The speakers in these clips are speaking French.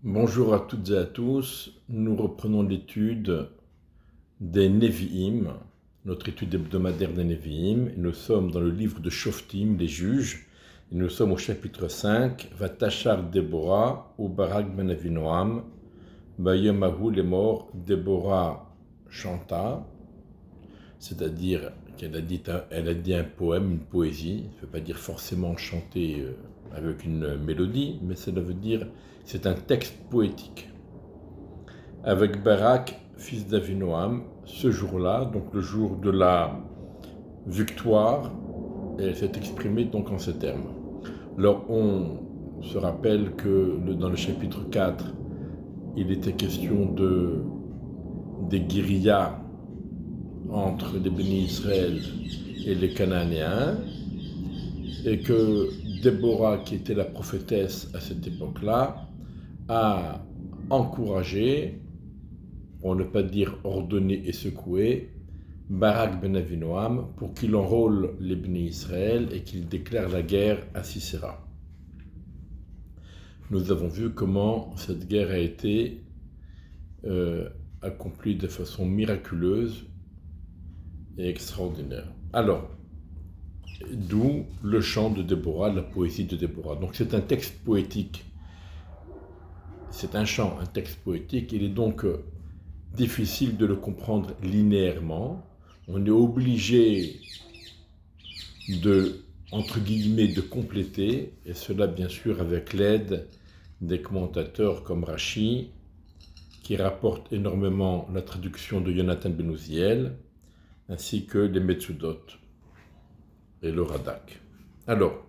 Bonjour à toutes et à tous, nous reprenons l'étude des Nevi'im, notre étude hebdomadaire des Nevi'im. Nous sommes dans le livre de Shoftim, les juges, et nous sommes au chapitre 5, Vatachar Déborah, ou Barak ben Avinoam, Bayemahu les morts, Déborah chanta, c'est-à-dire qu'elle a dit un poème, une poésie. Ça ne veut pas dire forcément chanter avec une mélodie, mais cela veut dire c'est un texte poétique. Avec Barak, fils d'Avinoam, ce jour-là, donc le jour de la victoire, elle s'est exprimée donc en ces termes. Alors on se rappelle que dans le chapitre 4, il était question des guérillas entre les bénis Israël et les Cananéens, et que Déborah, qui était la prophétesse à cette époque-là, a encouragé, pour ne pas dire ordonné et secoué, Barak ben Avinoam pour qu'il enrôle les bénis Israël et qu'il déclare la guerre à Sisera. Nous avons vu comment cette guerre a été accomplie de façon miraculeuse et extraordinaire. Alors, d'où le chant de Déborah, la poésie de Déborah. Donc c'est un texte poétique, c'est un chant, un texte poétique. Il est donc difficile de le comprendre linéairement. On est obligé entre guillemets, de compléter, et cela bien sûr avec l'aide des commentateurs comme Rashi, qui rapporte énormément la traduction de Yonatan ben Uziel, ainsi que les Metsudot et le Radak. Alors,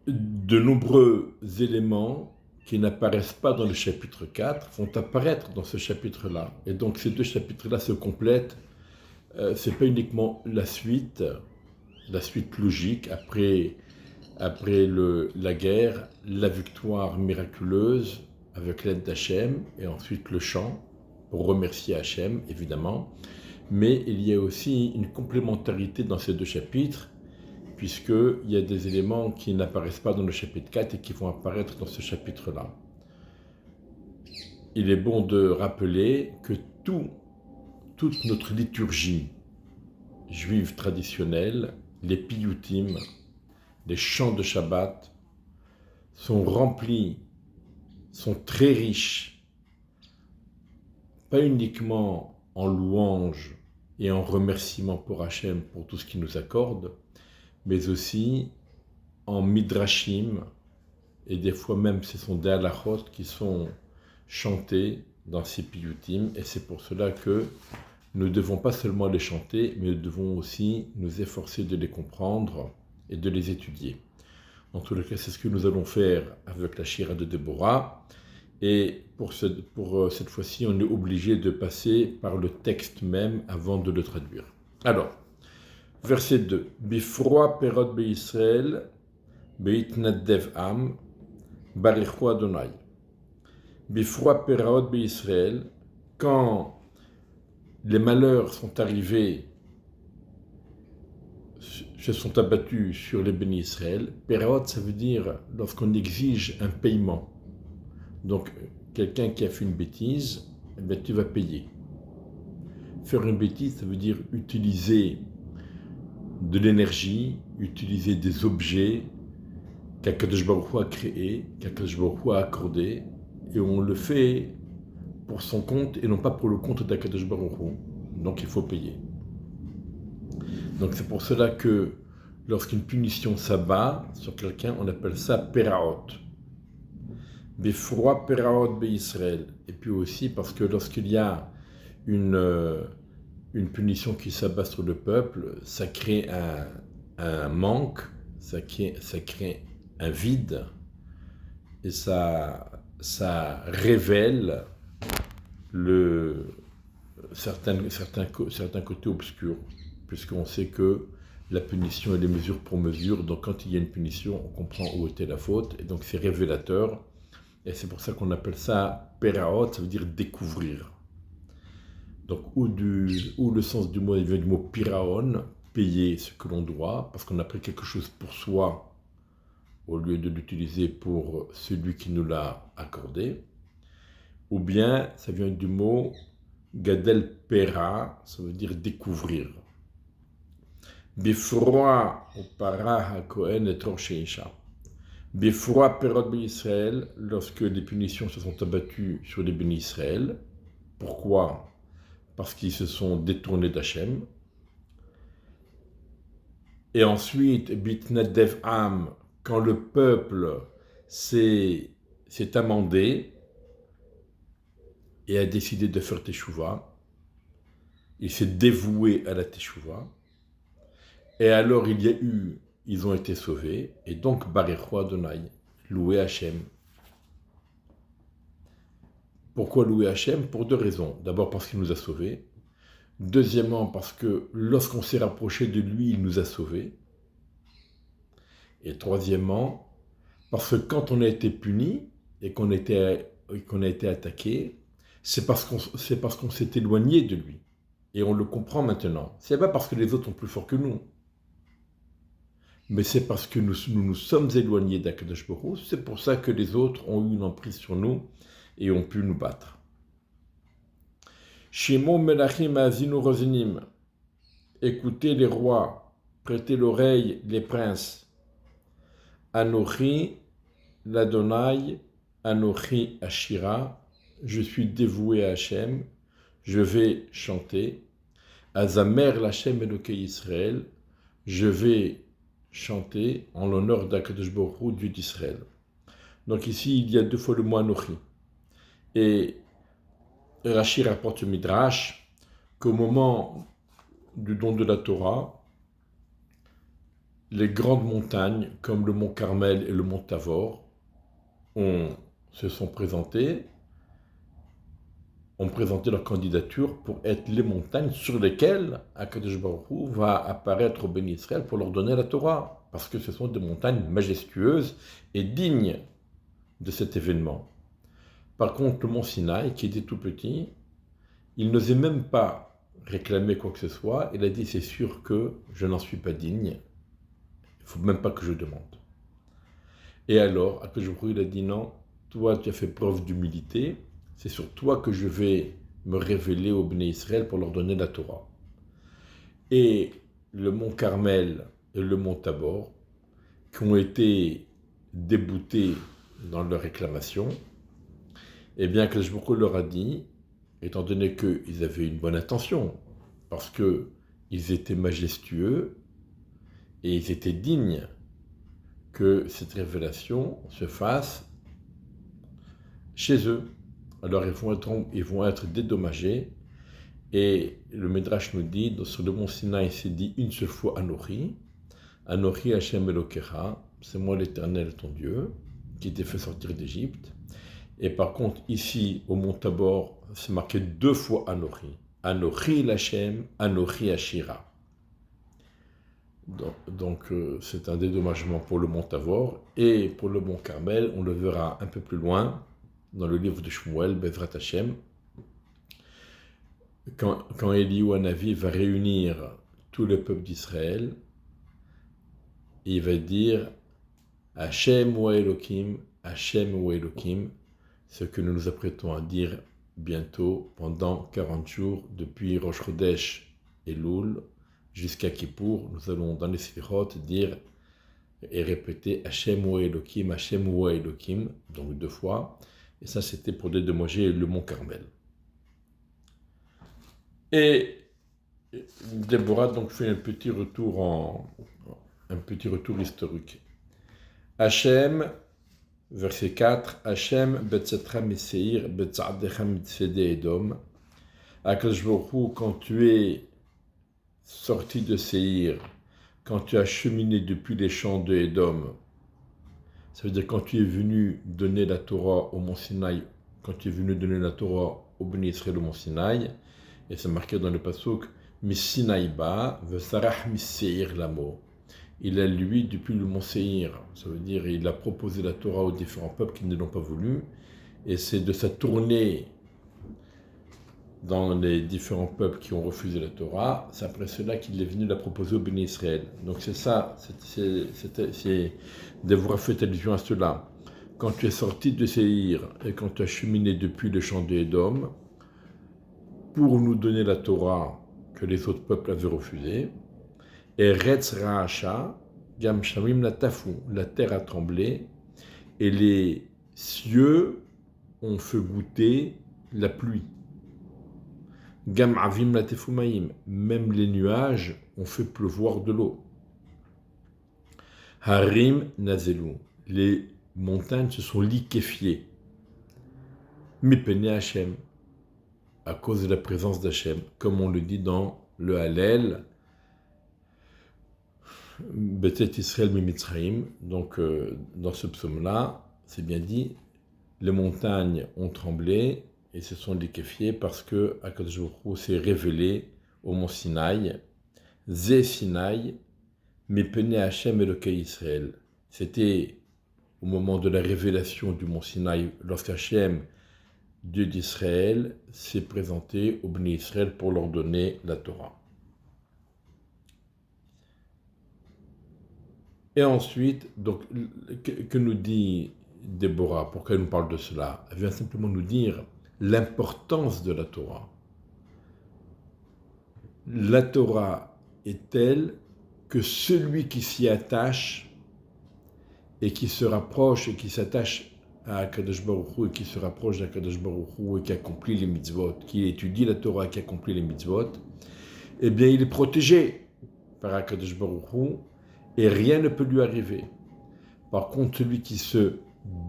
de nombreux éléments qui n'apparaissent pas dans le chapitre 4 vont apparaître dans ce chapitre-là. Et donc ces deux chapitres-là se complètent. Ce n'est pas uniquement la suite logique après la guerre, la victoire miraculeuse avec l'aide d'Hachem, et ensuite le chant pour remercier Hachem, évidemment. Mais il y a aussi une complémentarité dans ces deux chapitres, puisqu'il y a des éléments qui n'apparaissent pas dans le chapitre 4 et qui vont apparaître dans ce chapitre-là. Il est bon de rappeler que toute notre liturgie juive traditionnelle, les piyutim, les chants de Shabbat, sont remplis, sont très riches, pas uniquement en louanges et en remerciements pour Hachem pour tout ce qu'il nous accorde, mais aussi en midrashim, et des fois même ce sont des halachot qui sont chantés dans ces piyutim, et c'est pour cela que nous ne devons pas seulement les chanter, mais nous devons aussi nous efforcer de les comprendre et de les étudier. En tout cas, c'est ce que nous allons faire avec la Shira de Déborah. Et pour cette fois-ci, on est obligé de passer par le texte même avant de le traduire. Alors, verset 2. Bifroa perot be'Israël, be'itnadev am, barichu Adonai. Bifroa perot be'Israël, quand les malheurs sont arrivés, se sont abattus sur les bénis Israël. Perot, ça veut dire lorsqu'on exige un paiement. Donc, quelqu'un qui a fait une bêtise, eh bien, tu vas payer. Faire une bêtise, ça veut dire utiliser de l'énergie, utiliser des objets qu'Akadosh Baruch Hu a créés, qu'Akadosh Baruch Hu a accordés, et on le fait pour son compte et non pas pour le compte d'Akadosh Baruch Hu. Donc il faut payer. Donc c'est pour cela que lorsqu'une punition s'abat sur quelqu'un, on appelle ça peraot. Befroa peraot be'Israël. Et puis aussi parce que lorsqu'il y a une punition qui s'abat sur le peuple, ça crée un manque, ça crée un vide, et ça révèle certains côtés obscurs, puisqu'on sait que la punition est des mesures pour mesure. Donc quand il y a une punition, on comprend où était la faute, et donc c'est révélateur. Et c'est pour ça qu'on appelle ça peraot, ça veut dire découvrir. Donc où le sens du mot vient du mot piraon, payer ce que l'on doit, parce qu'on a pris quelque chose pour soi au lieu de l'utiliser pour celui qui nous l'a accordé, ou bien ça vient du mot gadel pera, ça veut dire découvrir. Bifroa ou para hakohen et sheisha. Bifroa perot Israël, lorsque les punitions se sont abattues sur les bénis Israël. Pourquoi? Parce qu'ils se sont détournés d'Hachem. Et ensuite, bitnadev am, quand le peuple s'est amendé et a décidé de faire teshuva, il s'est dévoué à la teshuva, et alors ils ont été sauvés, et donc Barechu Adonai, loué Hachem. Pourquoi louer Hachem? Pour deux raisons. D'abord parce qu'il nous a sauvés. Deuxièmement parce que lorsqu'on s'est rapproché de lui, il nous a sauvés. Et troisièmement, parce que quand on a été puni et qu'on a été attaqué, c'est parce qu'on s'est éloigné de lui. Et on le comprend maintenant. Ce n'est pas parce que les autres sont plus forts que nous. Mais c'est parce que nous sommes éloignés d'Akadosh Baruch Hu. C'est pour ça que les autres ont eu une emprise sur nous et ont pu nous battre. Shemo Melachim Azinu Rozinim. Écoutez les rois, prêtez l'oreille les princes. Anochi l'Adonai, Anochi Ashira. Je suis dévoué à Hachem. Je vais chanter. Azamer l'Hachem Elokei Israël. Je vais chanter en l'honneur d'Akadosh Baruch Hu, Dieu d'Israël. Donc ici, il y a deux fois le mot Anochi. Et Rashi rapporte au Midrash qu'au moment du don de la Torah, les grandes montagnes, comme le mont Carmel et le mont Tavor, se sont présentées, ont présenté leur candidature pour être les montagnes sur lesquelles Akadosh Baruch Hu va apparaître au Béni Israël pour leur donner la Torah, parce que ce sont des montagnes majestueuses et dignes de cet événement. Par contre, le mont Sinaï, qui était tout petit, il n'osait même pas réclamer quoi que ce soit. Il a dit, c'est sûr que je n'en suis pas digne, il ne faut même pas que je demande. Et alors, Akadosh Baruch Hu, il a dit, non, toi tu as fait preuve d'humilité, c'est sur toi que je vais me révéler au Béné Israël pour leur donner la Torah. Et le mont Carmel et le mont Tabor, qui ont été déboutés dans leur réclamation, eh bien, Akadosh Baruch Hu leur a dit, étant donné qu'ils avaient une bonne intention, parce qu'ils étaient majestueux et ils étaient dignes que cette révélation se fasse chez eux. Alors ils vont être dédommagés. Et le Midrash nous dit, sur le mont Sinaï, il s'est dit une seule fois Anochi. Anochi Hashem Elokecha, c'est moi l'Éternel ton Dieu, qui t'ai fait sortir d'Égypte. Et par contre, ici, au mont Tabor, c'est marqué deux fois Anochi. Anochi l'Hashem, Anochi Ashira. Donc c'est un dédommagement pour le mont Tabor. Et pour le mont Carmel, on le verra un peu plus loin, dans le livre de Shmuel, Bezrat Hashem, quand Eliyahu Hanavi va réunir tout le peuple d'Israël, il va dire Hashem wa Elokim, Hashem wa Elokim, ce que nous nous apprêtons à dire bientôt pendant 40 jours, depuis Rosh Chodesh et Loul jusqu'à Kippour. Nous allons dans les Sphirot dire et répéter Hashem wa Elokim, Hashem wa Elokim, donc deux fois. Et ça, c'était pour dédommager le mont Carmel. Et Déborah donc fait un petit retour historique. Hachem, verset 4, Hachem betzetra miseir betzaddecha mitzvede Edom. Akadosh Baruch Hu, quand tu es sorti de Séhir, quand tu as cheminé depuis les champs de Edom, ça veut dire quand tu es venu donner la Torah au mont Sinaï, quand tu es venu donner la Torah au Béni Israël au mont Sinaï, et c'est marqué dans le pasuk, Misinaïba, Vesarach Miseir Lamo. Il a lui depuis le mont Séhir, ça veut dire il a proposé la Torah aux différents peuples qui ne l'ont pas voulu, et c'est de sa tournée dans les différents peuples qui ont refusé la Torah, c'est après cela qu'il est venu la proposer au béni Israël. Donc c'est ça, Devorah fait allusion à cela. Quand tu es sorti de Séhir et quand tu as cheminé depuis le champ de Édom, pour nous donner la Torah que les autres peuples avaient refusée, et Retz Ra'asha, Gam Shamim la Tafou, la terre a tremblé, et les cieux ont fait goûter la pluie. Gam Avim la Tefumaim, même les nuages ont fait pleuvoir de l'eau. Harim Nazelu, les montagnes se sont liquéfiées. Mipene Hashem, à cause de la présence d'Hachem, comme on le dit dans le Hallel, Betet Israël Mimitzraim, donc dans ce psaume-là, c'est bien dit, les montagnes ont tremblé et se sont liquéfiées parce que Akadosh Baruch Hu s'est révélé au mont Sinaï, Zé Sinaï, Mipene Hashem Elokei Israël. C'était au moment de la révélation du mont Sinaï, lorsqu'Hachem, Dieu d'Israël, s'est présenté au Bnei Israël pour leur donner la Torah. Et ensuite, donc, que nous dit Déborah? Pourquoi elle nous parle de cela? Elle vient simplement nous dire l'importance de la Torah. La Torah est telle que celui qui s'y attache et qui se rapproche et qui s'attache à Akadosh Baruch Hu et qui se rapproche d'Akadosh Baruch Hu et qui accomplit les mitzvot, qui étudie la Torah et qui accomplit les mitzvot, eh bien il est protégé par Akadosh Baruch Hu et rien ne peut lui arriver. Par contre, celui qui se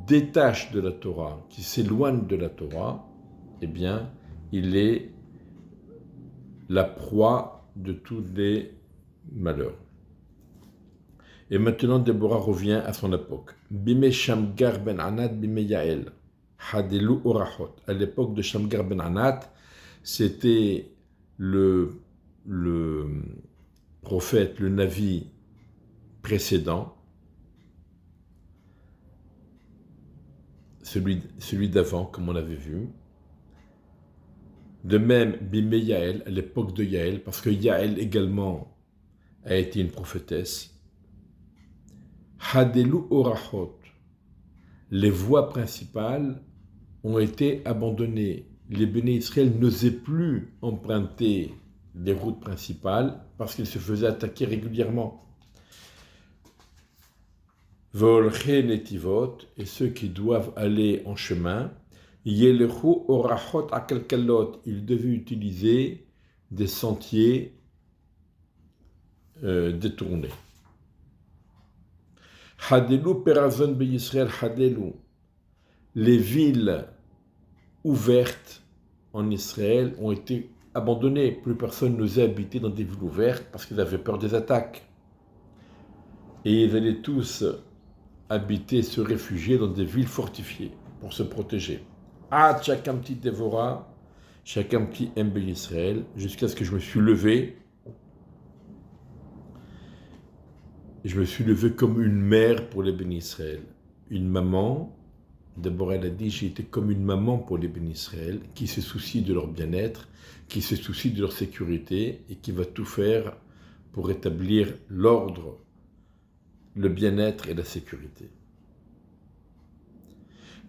détache de la Torah, qui s'éloigne de la Torah, eh bien il est la proie de tous les malheurs. Et maintenant, Déborah revient à son époque. Bime Shamgar ben Anat, bime Yael, Hadelu Orachot. À l'époque de Shamgar ben Anat, c'était le prophète, le Navi précédent, celui d'avant, comme on avait vu. De même, bime Yael, à l'époque de Yael, parce que Yael également a été une prophétesse. Hadelu Orachot, les voies principales ont été abandonnées. Les Béné Israël n'osaient plus emprunter les routes principales parce qu'ils se faisaient attaquer régulièrement. Volche Netivot, et ceux qui doivent aller en chemin, Yelechu Orachot Akalkalot, ils devaient utiliser des sentiers détournés. Hadelu Perazon be Yisrael Hadelu. Les villes ouvertes en Israël ont été abandonnées. Plus personne n'osait habiter dans des villes ouvertes parce qu'ils avaient peur des attaques. Et ils allaient tous habiter, se réfugier dans des villes fortifiées pour se protéger. Ah, chacun petit Dévorah, chacun petit Mbe Israël, jusqu'à ce que je me suis levé. Je me suis levé comme une mère pour les bénis Israël. Une maman, d'abord elle a dit, j'ai été comme une maman pour les bénis Israël, qui se soucie de leur bien-être, qui se soucie de leur sécurité et qui va tout faire pour rétablir l'ordre, le bien-être et la sécurité.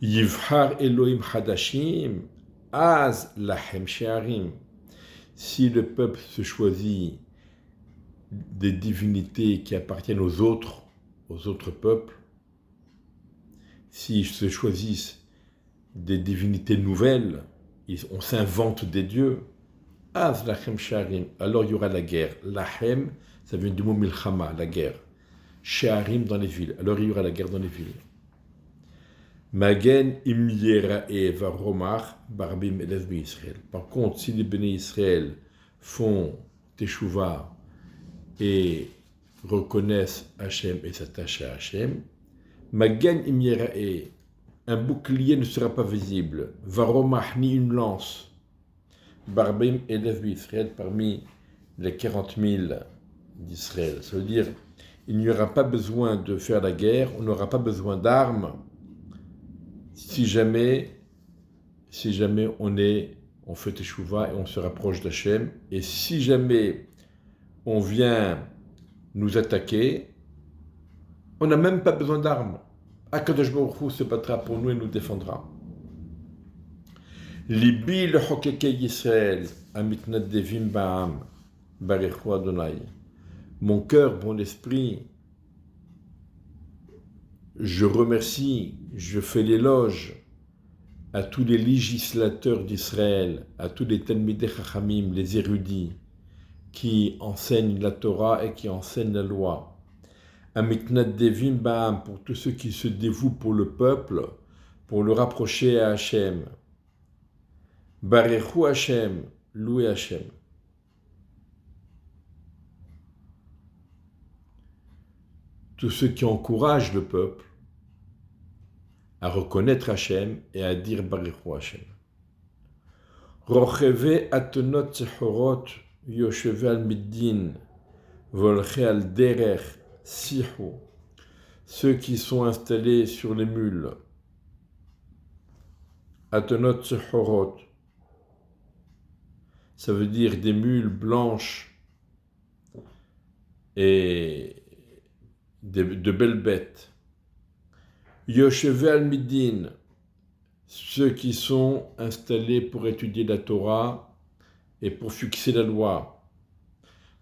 Yivhar Elohim Hadashim, Az Lahem She'arim. Si le peuple se choisit des divinités qui appartiennent aux autres peuples, s'ils se choisissent des divinités nouvelles, on s'invente des dieux, Az lachem sharim, alors il y aura la guerre. Lachem, ça vient du mot milchama, la guerre. Sharim dans les villes, alors il y aura la guerre dans les villes. Magen im yerae varomar barbim elef Israël. Par contre, si les béné Israël font teshuva et reconnaissent Hachem et s'attachent à Hachem, Magen im yerae, un bouclier ne sera pas visible, varomah ni une lance, barbim elef Israël parmi les 40 000 d'Israël. Ça veut dire, il n'y aura pas besoin de faire la guerre, on n'aura pas besoin d'armes si jamais on est on fait teshuva et on se rapproche d'Hachem. Et si jamais on vient nous attaquer, on n'a même pas besoin d'armes. Akadosh Baruch Hu se battra pour nous et nous défendra. Libi le Chokeke Yisrael, Amitnat Devim Ba'am, Barechu Adonai. Mon cœur, mon esprit, je remercie, je fais l'éloge à tous les législateurs d'Israël, à tous les Talmidei Chachamim, les érudits, qui enseignent la Torah et qui enseignent la loi. Amiknat Devim Ba'am, pour tous ceux qui se dévouent pour le peuple, pour le rapprocher à Hachem. Barechu Hachem, louez Hachem. Tous ceux qui encouragent le peuple à reconnaître Hachem et à dire Barechu Hachem. Rocheve atenot sechorot yosheve al middin volche al derech sihu. Ceux qui sont installés sur les mules. Atenot sechorot. Ça veut dire des mules blanches et de belles bêtes. Yosheve al middin. Ceux qui sont installés pour étudier la Torah et pour fixer la loi.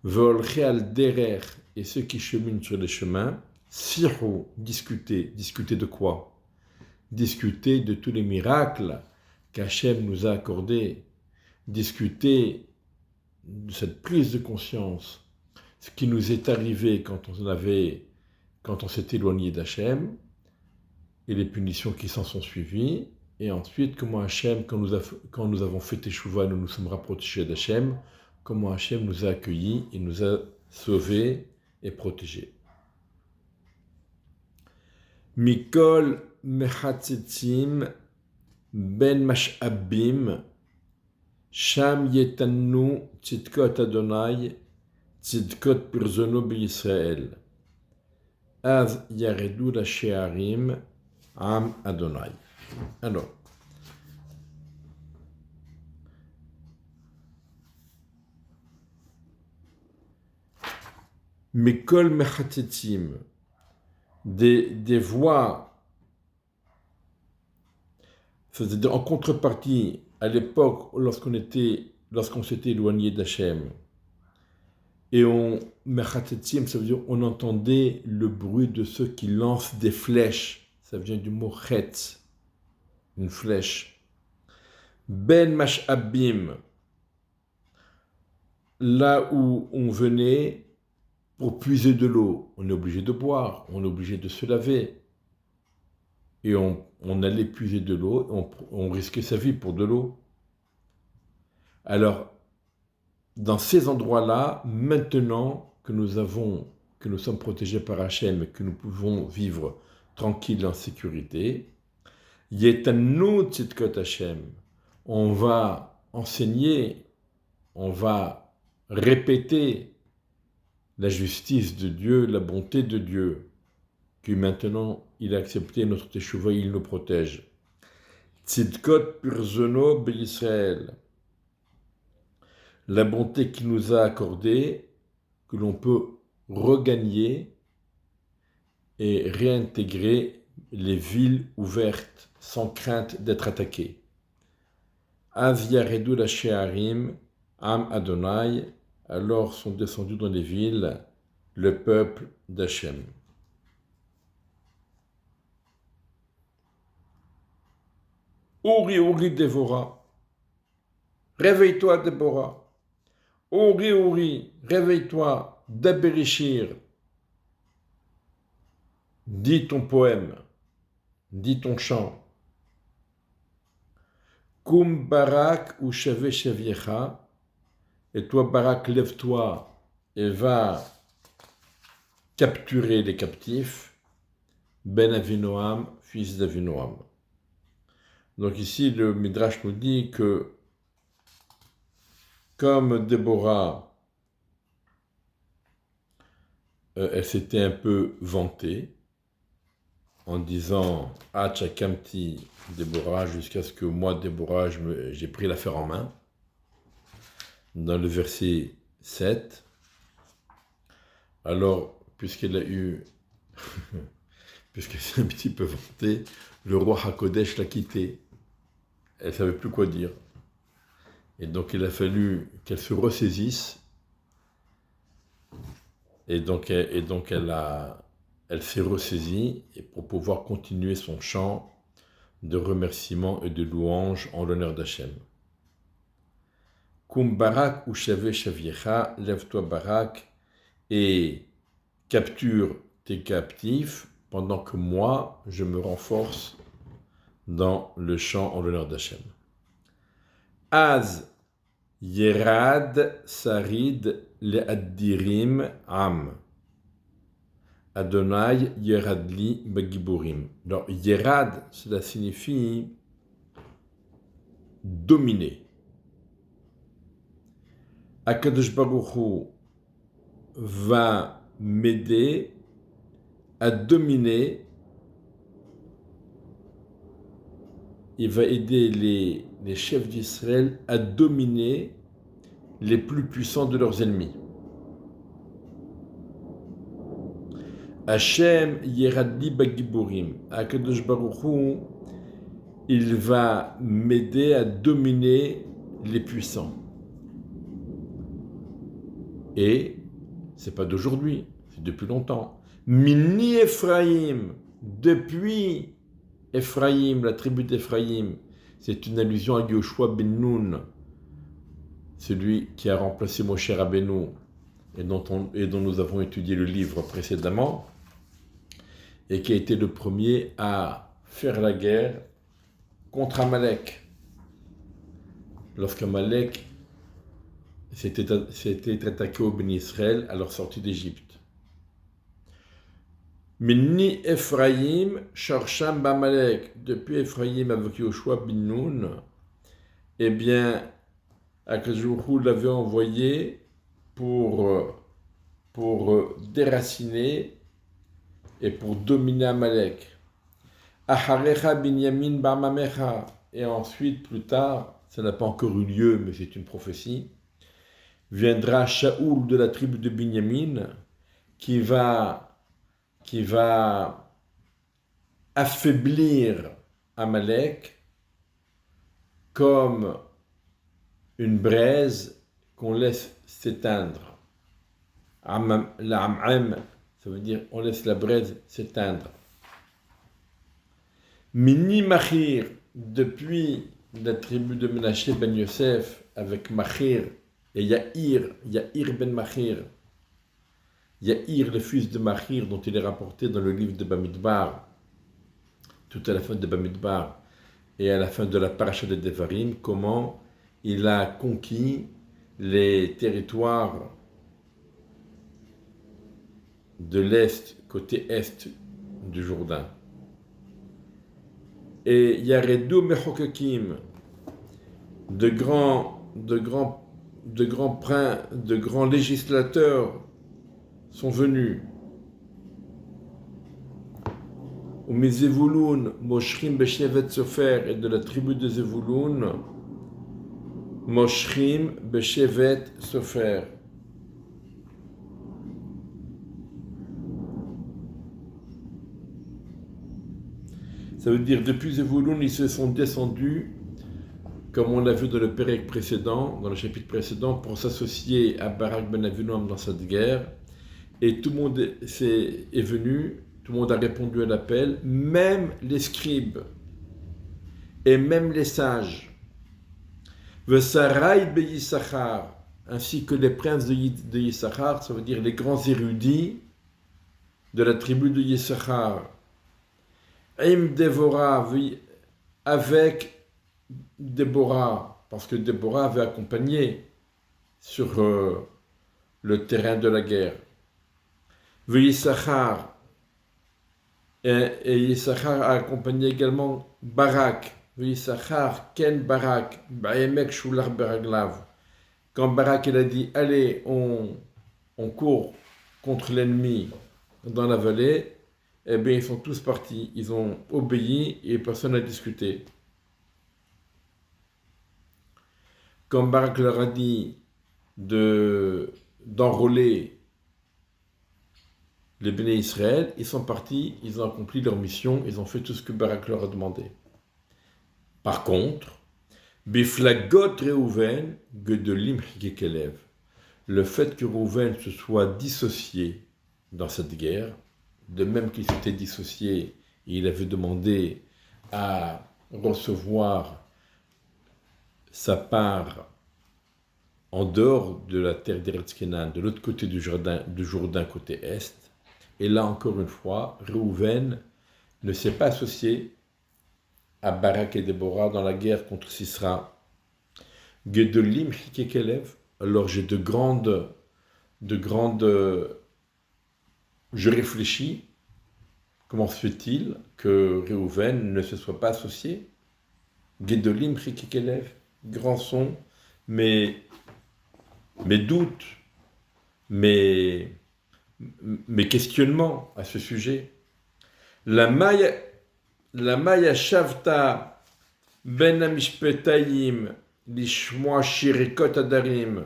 Volche al derer, et ceux qui cheminent sur les chemins. Sihu, discuter. Discuter de quoi? Discuter de tous les miracles qu'Hachem nous a accordés. Discuter de cette prise de conscience, ce qui nous est arrivé quand on s'est éloigné d'Hachem, et les punitions qui s'en sont suivies. Et ensuite, comment Hachem, quand nous avons fait Teshuvah, nous nous sommes rapprochés d'Hachem, comment Hachem nous a accueillis et nous a sauvés et protégés. Mikol mechatzitzim ben mash'abim sham yetannu tzidkot Adonai tzidkot pirzono b'Yisrael az yaredu la she'arim am Adonai. Alors, Mikol Mechatzetzim, des voix, c'est-à-dire en contrepartie, à l'époque, lorsqu'on s'était éloigné d'Hachem, et Mechatzetzim, ça veut dire on entendait le bruit de ceux qui lancent des flèches, ça vient du mot chetz, une flèche. Ben Mash'abim, là où on venait pour puiser de l'eau, on est obligé de boire, on est obligé de se laver. Et on allait puiser de l'eau, on risquait sa vie pour de l'eau. Alors, dans ces endroits-là, maintenant que nous sommes protégés par Hachem et que nous pouvons vivre tranquilles en sécurité, Yetannu tzidkot Hachem, on va enseigner, on va répéter la justice de Dieu, la bonté de Dieu, que maintenant il a accepté notre teshuva, il nous protège. Tzidkot pirzono b'Yisrael, la bonté qu'il nous a accordée, que l'on peut regagner et réintégrer les villes ouvertes sans crainte d'être attaquées. Az yaredu la she'arim am Adonai, alors sont descendus dans les villes le peuple d'Hachem. Uri Dévorah, réveille-toi Déborah. Uri, réveille-toi d'Abérichir. Dis ton poème, dis ton chant. Kum Barak ou Shave Shaviecha, et toi Barak, lève-toi et va capturer les captifs. Ben Avinoam, fils d'Avinoam. Donc ici, le Midrash nous dit que comme Déborah, elle s'était un peu vantée en disant « Hachakamti Déborah » jusqu'à ce que moi, Déborah, j'ai pris l'affaire en main. Dans le verset 7, alors, puisqu'elle a eu, puisqu'elle s'est un petit peu vantée, le roi Hakodesh l'a quittée. Elle ne savait plus quoi dire. Et donc, il a fallu qu'elle se ressaisisse. Et donc elle s'est ressaisie et pour pouvoir continuer son chant de remerciement et de louange en l'honneur d'Hachem. Kum Barak ou Shavé Shaviecha, lève-toi Barak et capture tes captifs pendant que moi je me renforce dans le chant en l'honneur d'Hachem. Az Yerad Sarid le Addirim Am. Adonai Yeradli Bagiburim. Alors, Yerad, cela signifie dominer. Akadosh Baruch Hu va m'aider à dominer. Il va aider les chefs d'Israël à dominer les plus puissants de leurs ennemis. Hachem Yeradli Bagiburim. Akadosh Baruch Hu, il va m'aider à dominer les puissants. Et c'est pas d'aujourd'hui, c'est depuis longtemps. Mini Ephraïm, depuis Ephraïm, la tribu d'Ephraïm, c'est une allusion à Yoshua ben Nun, celui qui a remplacé Moshe Rabbeinu et dont nous avons étudié le livre précédemment, et qui a été le premier à faire la guerre contre Amalek. Lorsqu'Amalek s'était attaqué au Béni Israël à leur sortie d'Égypte. Mini Ephraïm, Sharsham Bamalek, depuis Ephraïm avec Yoshua ben Nun, eh bien, Akadosh l'avait envoyé pour déraciner et pour dominer Amalek. Aharecha Binyamin Barmamecha, et ensuite, plus tard, ça n'a pas encore eu lieu, mais c'est une prophétie, viendra Shaoul de la tribu de Binyamin qui va affaiblir Amalek comme une braise qu'on laisse s'éteindre. L'am'am, ça veut dire on laisse la braise s'éteindre. Mini Machir, depuis la tribu de Menaché ben Yosef avec Machir et Yair ben Machir. Yair, le fils de Machir, dont il est rapporté dans le livre de Bamidbar, tout à la fin de Bamidbar et à la fin de la paracha de Devarim, comment il a conquis les territoires de l'Est, côté Est du Jourdain. Et Yaredou Mechokakim, de grands législateurs sont venus. Au Zevulun, Moshrim Beshevet Sofer, et de la tribu de Zevulun, Moshrim Beshevet Sofer. Ça veut dire, depuis Zevulun, ils se sont descendus, comme on l'a vu dans le pérec précédent, dans le chapitre précédent, pour s'associer à Barak ben Avinoam dans cette guerre. Et tout le monde est venu, tout le monde a répondu à l'appel, même les scribes et même les sages. Vesarai be Yissachar, ainsi que les princes de Yissachar, ça veut dire les grands érudits de la tribu de Yissachar. Im Déborah, avec Déborah, parce que Déborah avait accompagné sur le terrain de la guerre. Yissachar, et Yissachar a accompagné également Barak. Yissachar, Ken Barak, Baemek Shular Beraglav. Quand Barak il a dit allez, on court contre l'ennemi dans la vallée, eh bien, ils sont tous partis. Ils ont obéi et personne n'a discuté. Quand Barak leur a dit d'enrôler les Béné Israël, ils sont partis, ils ont accompli leur mission, ils ont fait tout ce que Barak leur a demandé. Par contre, Biflagot Reuven Gedolim Hikekelev, le fait que Reuven se soit dissocié dans cette guerre, de même qu'il s'était dissocié et il avait demandé à recevoir sa part en dehors de la terre d'Eretz Kenan, de l'autre côté du Jourdain côté est. Et là, encore une fois, Reuven ne s'est pas associé à Barak et Déborah dans la guerre contre Sisra. Gedolim Hikekelev, alors j'ai de grandes... Je réfléchis, comment se fait-il que Reuven ne se soit pas associé? Gedolim Hikekelev, grands sont mes doutes, mes questionnements à ce sujet. La Maya Shavta Ben Amishpetayim Lishmoa Shirikot Adarim.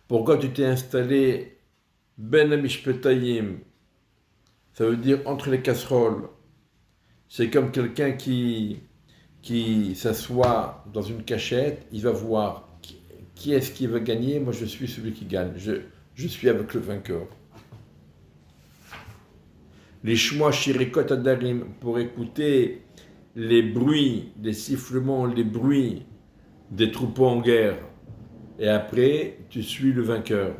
Pourquoi tu t'es installé Ben Amishpetayim? Ça veut dire entre les casseroles. C'est comme quelqu'un qui s'assoit dans une cachette, il va voir qui est-ce qui va gagner. Moi, je suis celui qui gagne. Je suis avec le vainqueur. Les shmoa shirikot adarim, pour écouter les bruits, les sifflements, les bruits des troupeaux en guerre. Et après, tu suis le vainqueur.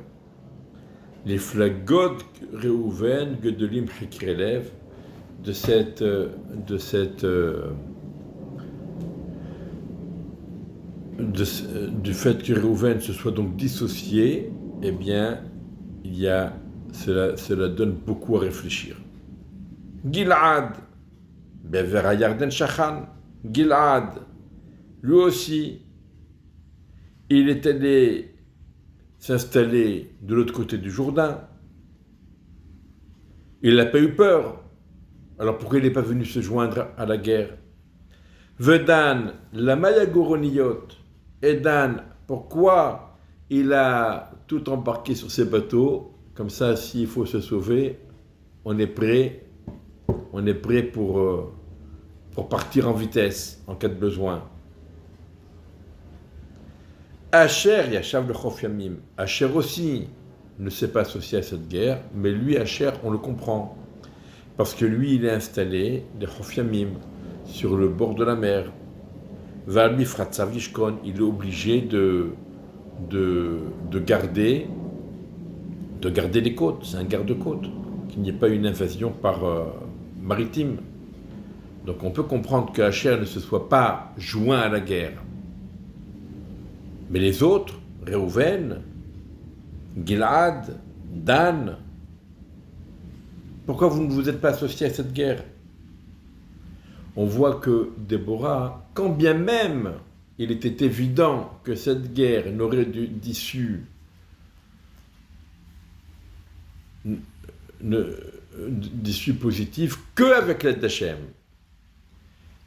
Les flagot Reuven Gedolim Hikrelev, du fait que Reuven se soit donc dissocié, eh bien, cela donne beaucoup à réfléchir. Gilad, Bever Yarden Shachan, Gilad, lui aussi, il est allé s'installer de l'autre côté du Jourdain. Il n'a pas eu peur. Alors pourquoi il n'est pas venu se joindre à la guerre? Vedan, la Maya Goroniyot, et Dan, pourquoi il a tout embarqué sur ses bateaux? Comme ça, s'il faut se sauver, on est prêt pour partir en vitesse en cas de besoin. Asher, Yashav le Chof Yamim. Asher aussi ne s'est pas associé à cette guerre, mais lui, Asher, on le comprend. Parce que lui, il est installé, les Chof Yamim, sur le bord de la mer. Valmi Fratzav Yishkon, il est obligé de garder les côtes. C'est un garde-côte, qu'il n'y ait pas une invasion maritime. Donc on peut comprendre que Asher ne se soit pas joint à la guerre. Mais les autres, Reuven, Gilad, Dan, pourquoi vous ne vous êtes pas associés à cette guerre? On voit que Déborah, quand bien même il était évident que cette guerre n'aurait d'issue positive qu'avec l'aide d'Hachem.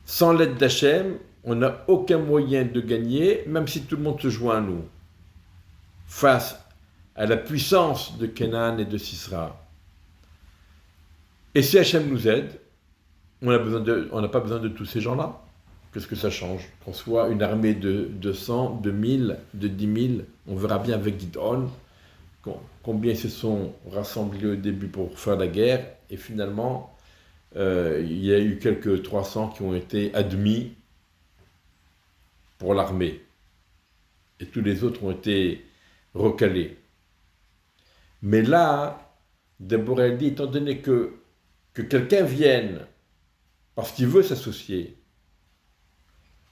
Sans l'aide d'Hachem, on n'a aucun moyen de gagner, même si tout le monde se joint à nous, face à la puissance de Kenan et de Sisra. Et si Hachem nous aide, on n'a pas besoin de tous ces gens-là. Qu'est-ce que ça change? Qu'on soit une armée de 200, de 1000, de 10 000, on verra bien avec Gideon combien ils se sont rassemblés au début pour faire la guerre, et finalement, il y a eu quelques 300 qui ont été admis pour l'armée, et tous les autres ont été recalés. Mais là, Déborah dit, étant donné que quelqu'un vienne parce qu'il veut s'associer,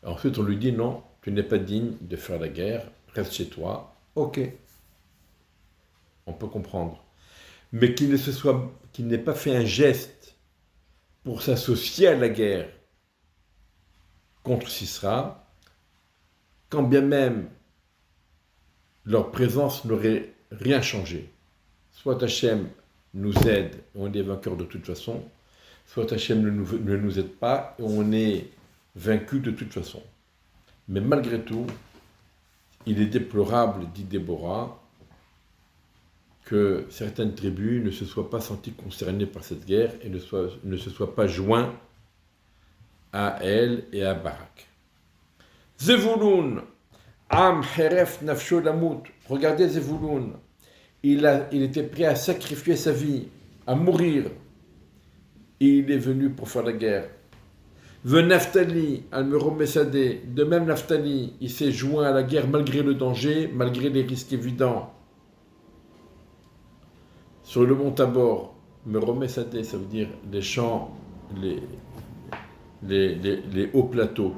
ensuite on lui dit non, tu n'es pas digne de faire la guerre, reste chez toi. Ok, on peut comprendre. Mais qu'il n'ait pas fait un geste pour s'associer à la guerre contre Sisra, quand bien même leur présence n'aurait rien changé. Soit Hachem nous aide, et on est vainqueur de toute façon, soit Hachem ne nous aide pas, et on est vaincu de toute façon. Mais malgré tout, il est déplorable, dit Déborah, que certaines tribus ne se soient pas senties concernées par cette guerre et ne se soient pas joints à elle et à Barak. Zevulun, Am Heref Nafsho Lamut. Regardez Zevulun. Il était prêt à sacrifier sa vie, à mourir. Et il est venu pour faire la guerre. Ve Naphtali, Al-Meromessadeh. De même, Naphtali, il s'est joint à la guerre malgré le danger, malgré les risques évidents. Sur le mont Tabor, Meromessadeh, ça veut dire les champs, les hauts plateaux.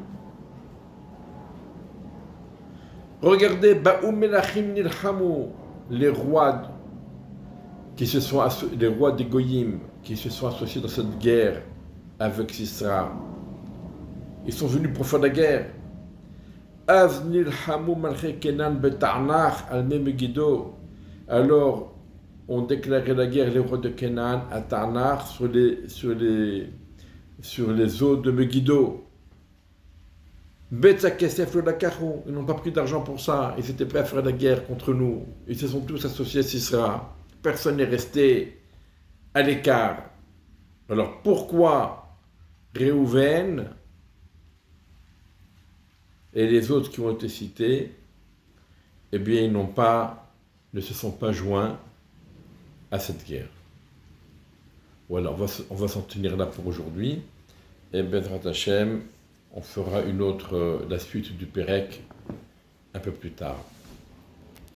Regardez, Ba'ou Melachim Nilhamu, les rois les rois des Goyim qui se sont associés dans cette guerre avec Sisra. Ils sont venus pour faire la guerre. Az Nilhamu Malche Kenan Betarnach Alme Megiddo. Alors, ont déclaré la guerre les rois de Kenan à Tarnach sur les eaux de Megiddo. Ils n'ont pas pris d'argent pour ça. Ils étaient prêts à faire la guerre contre nous. Ils se sont tous associés à Sisra. Personne n'est resté à l'écart. Alors pourquoi Réhouven et les autres qui ont été cités, eh bien ils ne se sont pas joints à cette guerre. Voilà, on va s'en tenir là pour aujourd'hui. Et Bezrat Hashem, on fera la suite du Pérec un peu plus tard.